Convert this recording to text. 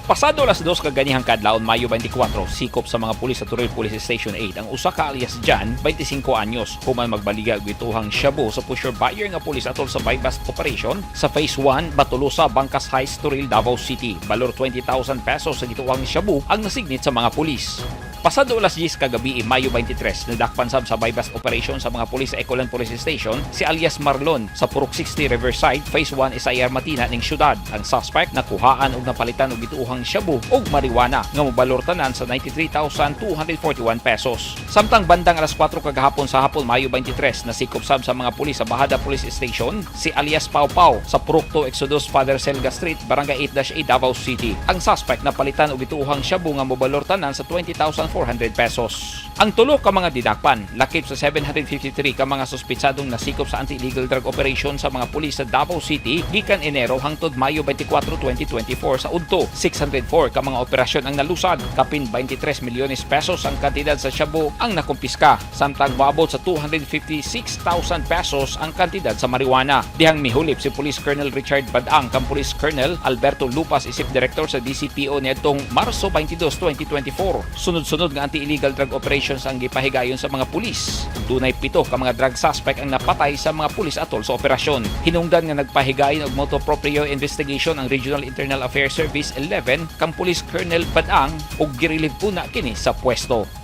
Pasado alas 2 kaganihang kadlawon Mayo 24, sikop sa mga pulis sa Turil Police Station 8 ang usa ka alias Jan, 25 anyos, human magbaliga og gituhang shabu sa pusher buyer nga pulis atol sa bypass operation sa Phase 1, Batulusa, Bangkas Heights, Turil, Davao City. Balor 20,000 pesos sa gituhang shabu ang nasignit sa mga pulis. Pasado alas 10 kagabi, Mayo 23, nadakpan sab sa bypass operation sa mga pulis sa Ecolan Police Station si alias Marlon sa Purok 60 Riverside, Phase 1 Isayar Matina ning syudad. Ang suspect nakuhaan og napalitan og gituhang shabu og marijuana nga mobalor tanan sa 93,241 pesos. Samtang bandang alas 4 kagahapon sa hapon Mayo 23, nasikop sab sa mga pulis sa Bahada Police Station si alias Pau Pau sa Purok 2 Exodus Father Selga Street, Barangay 8-8 Davao City. Ang suspect napalitan og gituhang shabu nga mobalor tanan sa 20,400 pesos. Ang tulo ka mga didakpan, lakip sa 753 ka mga suspitsadong nasikop sa anti-illegal drug operation sa mga pulis sa Davao City, gikan Enero hangtod Mayo 24, 2024 sa udto. 604 ka mga operasyon ang nalusad, kapin 23 milyones pesos ang kantidad sa shabu ang nakumpiska, samtang maabot sa 256,000 pesos ang kantidad sa marijuana. Dihang mihulip si Police Colonel Richard Badang kang Police Colonel Alberto Lupas, isip Director sa DCPO niadtong Marso 22, 2024. Sunod-sunod nga anti-illegal drug operations ang gipahigayon sa mga pulis. Dunay 7 ka mga drug suspect ang napatay sa mga pulis atol sa operasyon. Hinungdan nga nagpahigayon og motu proprio investigation ang Regional Internal Affairs Service 11 kang Police Colonel Badang ug girilib una kini sa pwesto.